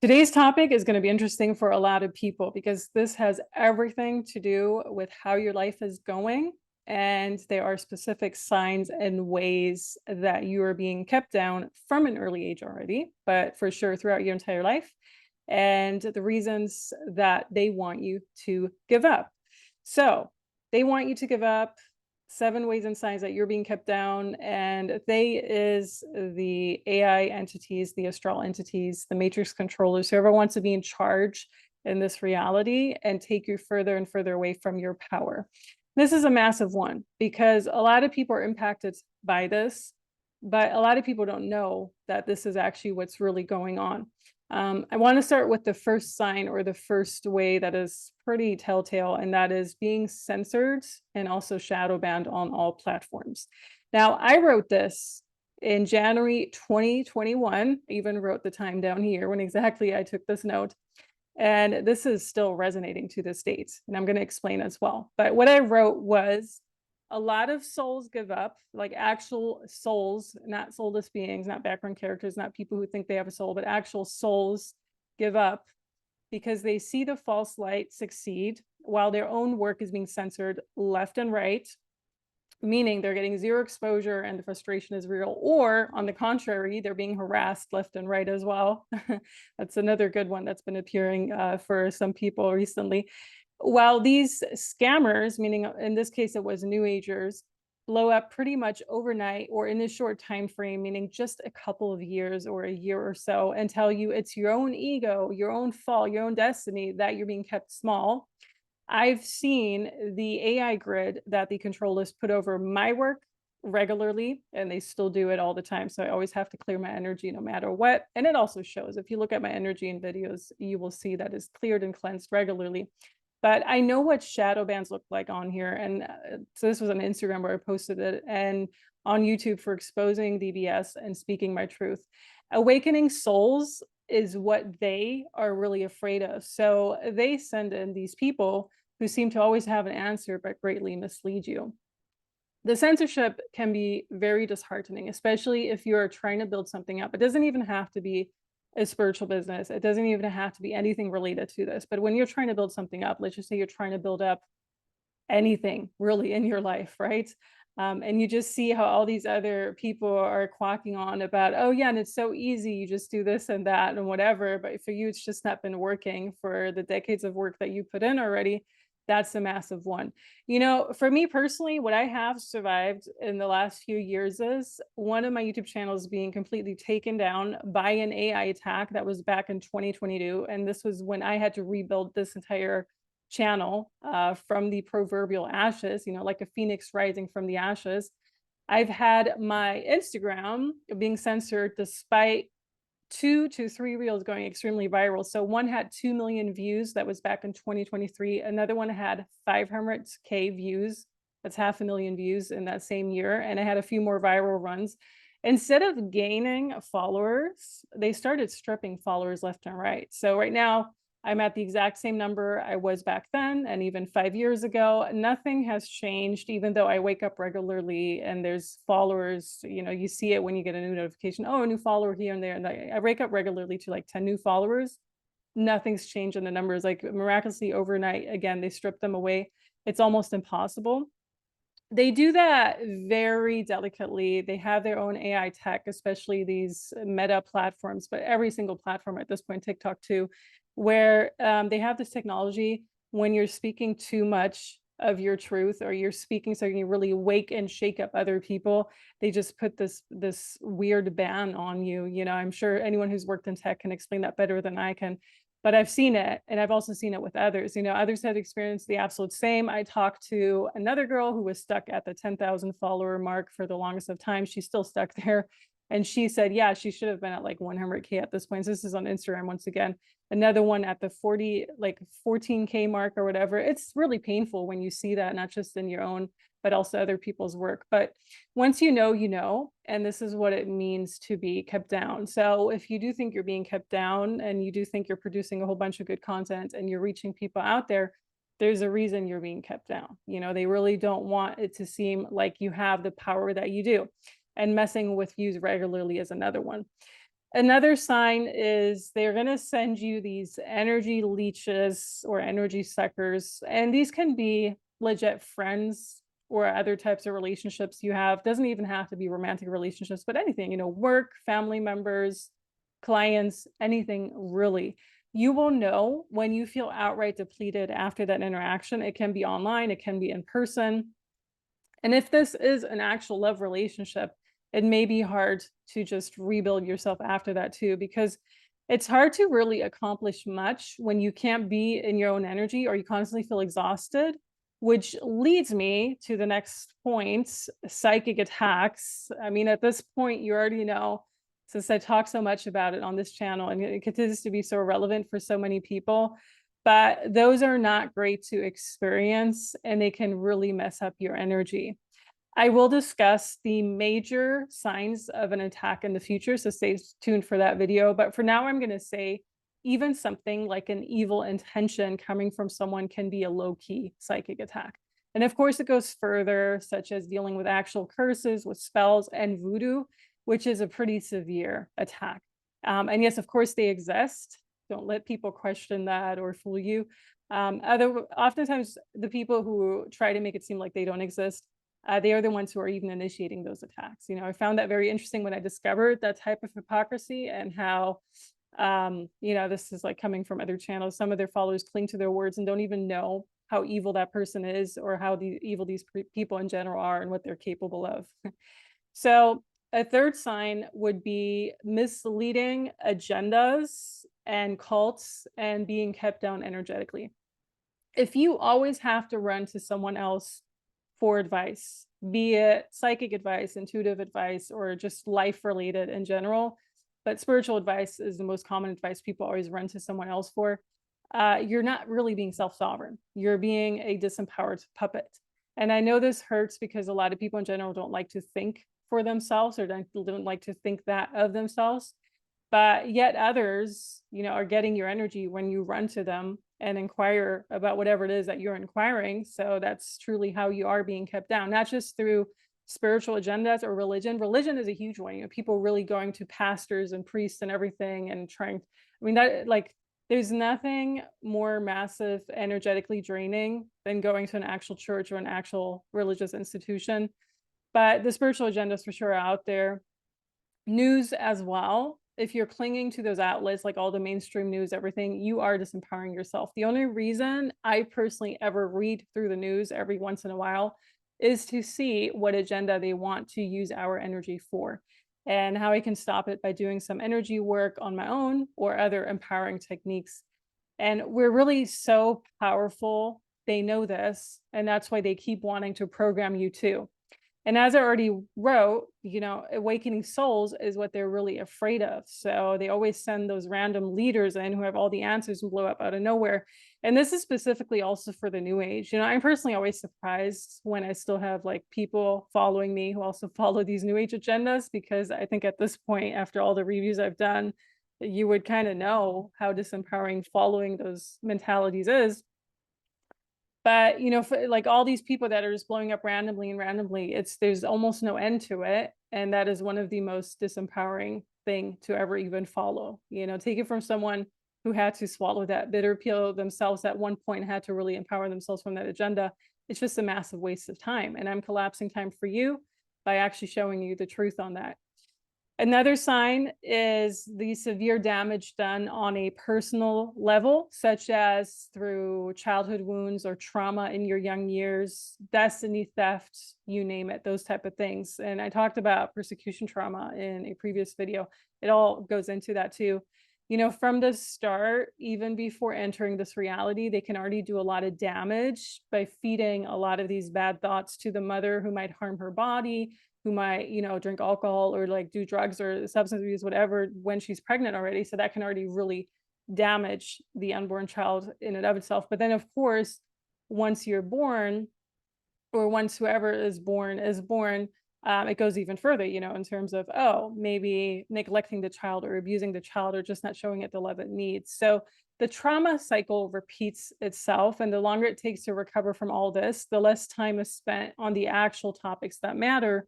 Today's topic is going to be interesting for a lot of people because this has everything to do with how your life is going. And there are specific signs and ways that you are being kept down from an early age already, but for sure throughout your entire life. And the reasons that they want you to give up. So they want you to give up 7 ways and signs that you're being kept down. And they is the AI entities, the astral entities, the matrix controllers, whoever wants to be in charge in this reality and take you further and further away from your power. This is a massive one because a lot of people are impacted by this, but a lot of people don't know that this is actually what's really going on. I want to start with the first sign or the first way that is pretty telltale, and that is being censored and also shadow banned on all platforms. Now, I wrote this in January 2021. I even wrote the time down here when exactly I took this note. And this is still resonating to this date. And I'm going to explain as well. But what I wrote was a lot of souls give up, like actual souls, not soulless beings, not background characters, not people who think they have a soul, but actual souls give up because they see the false light succeed while their own work is being censored left and right, meaning they're getting zero exposure and the frustration is real. Or on the contrary, they're being harassed left and right as well. That's another good one that's been appearing for some people recently. While these scammers, meaning in this case it was new agers, blow up pretty much overnight or in a short time frame, meaning just a couple of years or a year or so, and tell you it's your own ego, your own fault, your own destiny that you're being kept small. I've seen the AI grid that the controllers put over my work regularly, and they still do it all the time. So I always have to clear my energy no matter what. And it also shows, if you look at my energy in videos, you will see that is cleared and cleansed regularly. But I know what shadow bans look like on here. And so this was on Instagram where I posted it, and on YouTube for exposing DBS and speaking my truth. Awakening souls is what they are really afraid of. So they send in these people who seem to always have an answer but greatly mislead you. The censorship can be very disheartening, especially if you're trying to build something up. It doesn't even have to be a spiritual business. It doesn't even have to be anything related to this. But when you're trying to build something up, let's just say you're trying to build up anything really in your life, right? And you just see how all these other people are quacking on about, oh yeah, and it's so easy, you just do this and that and whatever. But for you, it's just not been working for the decades of work that you put in already. That's a massive one. You know, for me personally, what I have survived in the last few years is one of my YouTube channels being completely taken down by an AI attack that was back in 2022. And this was when I had to rebuild this entire channel from the proverbial ashes, you know, like a phoenix rising from the ashes. I've had my Instagram being censored despite 2 to 3 reels going extremely viral. So one had 2 million views. That was back in 2023. Another one had 500K views. That's 500,000 views in that same year. And I had a few more viral runs. Instead of gaining followers, they started stripping followers left and right. So right now, I'm at the exact same number I was back then, and even 5 years ago. Nothing has changed, even though I wake up regularly and there's followers. You know, you see it when you get a new notification. Oh, a new follower here and there. And I wake up regularly to like 10 new followers. Nothing's changed in the numbers. Like miraculously overnight, again, they strip them away. It's almost impossible. They do that very delicately. They have their own AI tech, especially these meta platforms, but every single platform at this point, TikTok too, where they have this technology when you're speaking too much of your truth, or you're speaking so you really wake and shake up other people, they just put this weird ban on you. You know, I'm sure anyone who's worked in tech can explain that better than I can. But I've seen it, and I've also seen it with others. You know, others have experienced the absolute same. I talked to another girl who was stuck at the 10,000 follower mark for the longest of time. She's still stuck there. And she said, yeah, she should have been at like 100K at this point. So this is on Instagram once again. Another one at the 14K mark or whatever. It's really painful when you see that, not just in your own, but also other people's work. But once you know, and this is what it means to be kept down. So if you do think you're being kept down and you do think you're producing a whole bunch of good content and you're reaching people out there, there's a reason you're being kept down. You know, they really don't want it to seem like you have the power that you do. And messing with views regularly is another one. Another sign is they're going to send you these energy leeches or energy suckers. And these can be legit friends or other types of relationships you have. Doesn't even have to be romantic relationships, but anything, work, family members, clients, anything really. You will know when you feel outright depleted after that interaction. It can be online, it can be in person. And if this is an actual love relationship, it may be hard to just rebuild yourself after that too, because it's hard to really accomplish much when you can't be in your own energy or you constantly feel exhausted, which leads me to the next point, psychic attacks. I mean, at this point, you already know, since I talk so much about it on this channel and it continues to be so relevant for so many people, but those are not great to experience and they can really mess up your energy. I will discuss the major signs of an attack in the future, so stay tuned for that video. But for now, I'm going to say even something like an evil intention coming from someone can be a low-key psychic attack. And of course, it goes further, such as dealing with actual curses, with spells, and voodoo, which is a pretty severe attack. And yes, of course, they exist. Don't let people question that or fool you. Oftentimes, the people who try to make it seem like they don't exist, they are the ones who are even initiating those attacks. I found that very interesting when I discovered that type of hypocrisy and how, this is like coming from other channels. Some of their followers cling to their words and don't even know how evil that person is or how evil these people in general are and what they're capable of. So a third sign would be misleading agendas and cults and being kept down energetically. If you always have to run to someone else for advice, be it psychic advice, intuitive advice, or just life related in general, but spiritual advice is the most common advice people always run to someone else for, you're not really being self-sovereign. You're being a disempowered puppet. And I know this hurts because a lot of people in general don't like to think for themselves or don't like to think that of themselves. But yet others, are getting your energy when you run to them and inquire about whatever it is that you're inquiring. So that's truly how you are being kept down, not just through spiritual agendas or religion. Religion is a huge one. People really going to pastors and priests and everything and trying. I mean, there's nothing more massive, energetically draining than going to an actual church or an actual religious institution. But the spiritual agendas for sure are out there. News as well. If you're clinging to those outlets, like all the mainstream news, everything, you are disempowering yourself. The only reason I personally ever read through the news every once in a while is to see what agenda they want to use our energy for and how I can stop it by doing some energy work on my own or other empowering techniques. And we're really so powerful. They know this, and that's why they keep wanting to program you too. And as I already wrote, awakening souls is what they're really afraid of. So they always send those random leaders in who have all the answers and blow up out of nowhere. And this is specifically also for the new age. I'm personally always surprised when I still have like people following me who also follow these new age agendas, because I think at this point, after all the reviews I've done, you would kind of know how disempowering following those mentalities is. But for like all these people that are just blowing up randomly and randomly, there's almost no end to it. And that is one of the most disempowering thing to ever even follow. Take it from someone who had to swallow that bitter pill themselves at one point, had to really empower themselves from that agenda. It's just a massive waste of time. And I'm collapsing time for you by actually showing you the truth on that. Another sign is the severe damage done on a personal level, such as through childhood wounds or trauma in your young years, destiny theft, you name it, those type of things. And I talked about persecution trauma in a previous video. It all goes into that too. From the start, even before entering this reality, they can already do a lot of damage by feeding a lot of these bad thoughts to the mother who might harm her body, who might, drink alcohol or like do drugs or substance abuse, whatever, when she's pregnant already. So that can already really damage the unborn child in and of itself. But then, of course, once you're born, or once whoever is born, it goes even further, in terms of, maybe neglecting the child or abusing the child or just not showing it the love it needs. So the trauma cycle repeats itself. And the longer it takes to recover from all this, the less time is spent on the actual topics that matter,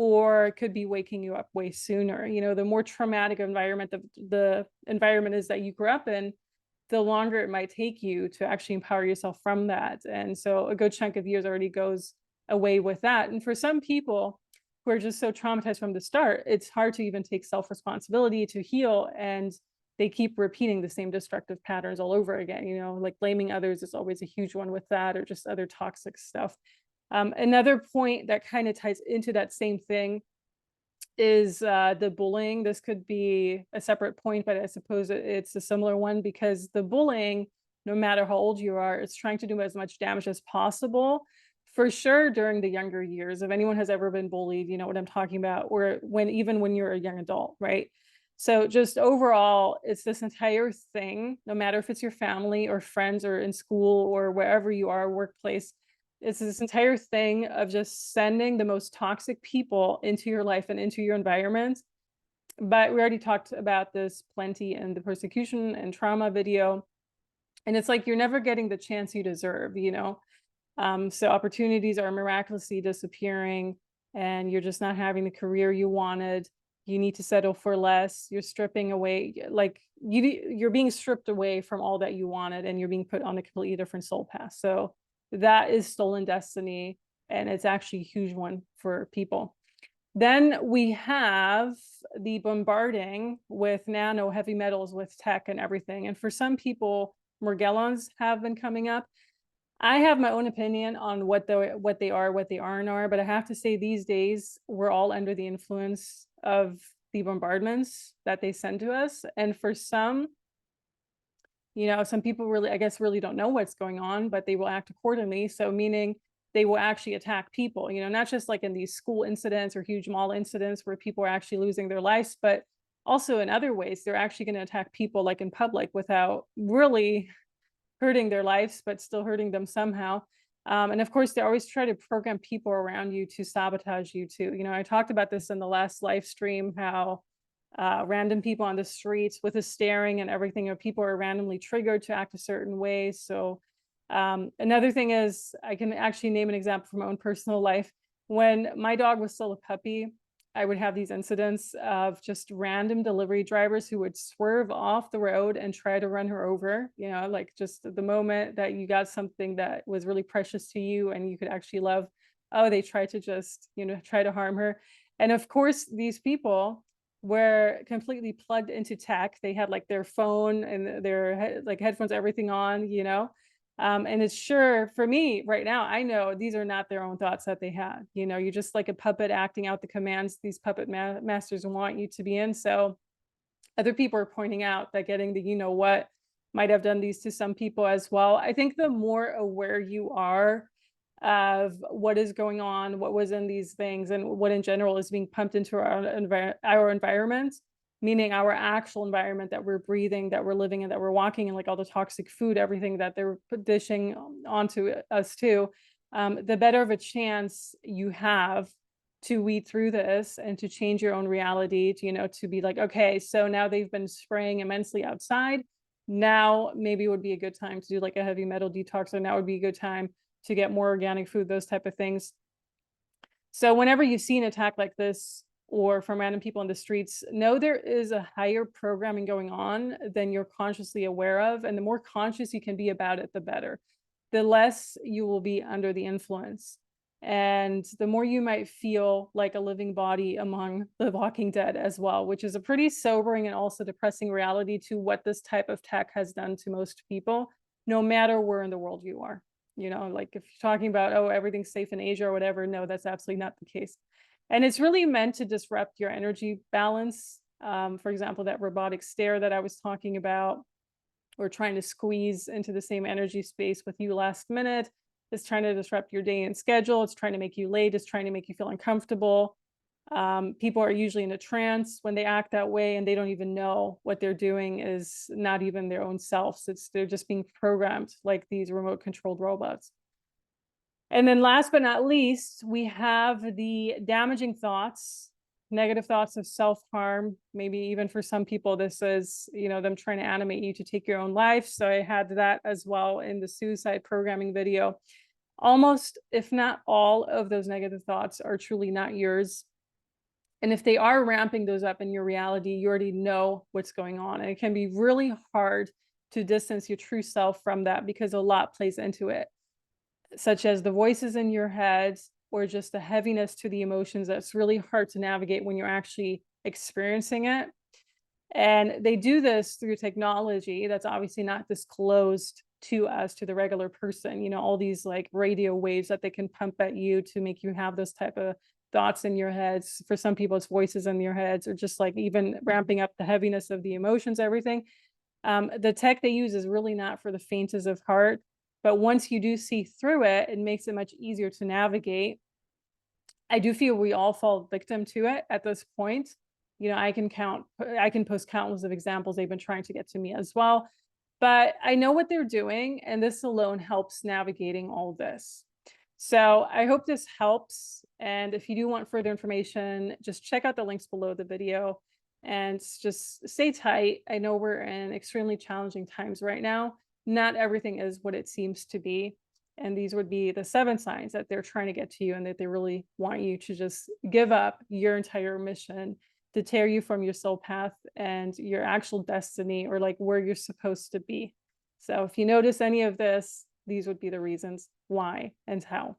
or it could be waking you up way sooner. The more traumatic environment the environment is that you grew up in, the longer it might take you to actually empower yourself from that. And so a good chunk of years already goes away with that. And for some people who are just so traumatized from the start, it's hard to even take self-responsibility to heal. And they keep repeating the same destructive patterns all over again. Like blaming others is always a huge one with that, or just other toxic stuff. Another point that kind of ties into that same thing is the bullying. This could be a separate point, but I suppose it's a similar one, because the bullying, no matter how old you are, it's trying to do as much damage as possible. For sure, during the younger years, if anyone has ever been bullied, you know what I'm talking about, or even when you're a young adult, right? So just overall, it's this entire thing, no matter if it's your family or friends or in school or wherever you are, workplace, it's this entire thing of just sending the most toxic people into your life and into your environment. But we already talked about this plenty in the persecution and trauma video. And it's like you're never getting the chance you deserve, So opportunities are miraculously disappearing, and you're just not having the career you wanted. You need to settle for less. You're stripping away, like you're being stripped away from all that you wanted, and you're being put on a completely different soul path. So that is stolen destiny, and it's actually a huge one for people. Then we have the bombarding with nano heavy metals, with tech and everything. And for some people, Morgellons have been coming up. I have my own opinion on what they are, what they aren't, but I have to say these days we're all under the influence of the bombardments that they send to us. And for some, some people really, I guess, really don't know what's going on, but they will act accordingly. So meaning they will actually attack people, not just like in these school incidents or huge mall incidents where people are actually losing their lives, but also in other ways, they're actually going to attack people like in public without really hurting their lives, but still hurting them somehow. And of course, they always try to program people around you to sabotage you too. I talked about this in the last live stream, how random people on the streets with the staring and everything, people are randomly triggered to act a certain way. So another thing is, I can actually name an example from my own personal life. When my dog was still a puppy, I would have these incidents of just random delivery drivers who would swerve off the road and try to run her over, like just the moment that you got something that was really precious to you and you could actually love, oh, they tried to just, try to harm her. And of course, these people were completely plugged into tech. They had like their phone and their like headphones, everything on, and it's sure for me right now, I know these are not their own thoughts that they had. You're just like a puppet acting out the commands these puppet masters want you to be in. So other people are pointing out that getting the what might have done these to some people as well. I think the more aware you are of what is going on, what was in these things, and what in general is being pumped into our environment, meaning our actual environment that we're breathing, that we're living in, that we're walking in, like all the toxic food, everything that they're dishing onto us too, the better of a chance you have to weed through this and to change your own reality, to be like, okay, so now they've been spraying immensely outside. Now maybe it would be a good time to do like a heavy metal detox, or now would be a good time to get more organic food, those type of things. So whenever you see an attack like this, or from random people in the streets, know there is a higher programming going on than you're consciously aware of. And the more conscious you can be about it, the better. The less you will be under the influence. And the more you might feel like a living body among the walking dead as well, which is a pretty sobering and also depressing reality to what this type of tech has done to most people, no matter where in the world you are. Like if you're talking about, oh, everything's safe in Asia or whatever, no, that's absolutely not the case. And it's really meant to disrupt your energy balance. For example, that robotic stare that I was talking about, or trying to squeeze into the same energy space with you last minute, is trying to disrupt your day and schedule. It's trying to make you late. It's trying to make you feel uncomfortable. People are usually in a trance when they act that way, and they don't even know what they're doing is not even their own selves. They're just being programmed like these remote controlled robots. And then last but not least, we have the damaging thoughts, negative thoughts of self-harm. Maybe even for some people, this is, them trying to animate you to take your own life. So I had that as well in the suicide programming video. Almost, if not all of those negative thoughts are truly not yours. And if they are ramping those up in your reality, you already know what's going on. And it can be really hard to distance your true self from that because a lot plays into it, such as the voices in your head or just the heaviness to the emotions that's really hard to navigate when you're actually experiencing it. And they do this through technology that's obviously not disclosed to us, to the regular person, all these like radio waves that they can pump at you to make you have those type of thoughts in your heads. For some people, it's voices in your heads, or just like even ramping up the heaviness of the emotions, everything. The tech they use is really not for the faintest of heart. But once you do see through it, it makes it much easier to navigate. I do feel we all fall victim to it at this point. I can post countless of examples they've been trying to get to me as well. But I know what they're doing, and this alone helps navigating all this. So I hope this helps. And if you do want further information, just check out the links below the video and just stay tight. I know we're in extremely challenging times right now. Not everything is what it seems to be. And these would be the 7 signs that they're trying to get to you and that they really want you to just give up your entire mission, to tear you from your soul path and your actual destiny, or like where you're supposed to be. So if you notice any of this, these would be the reasons why and how.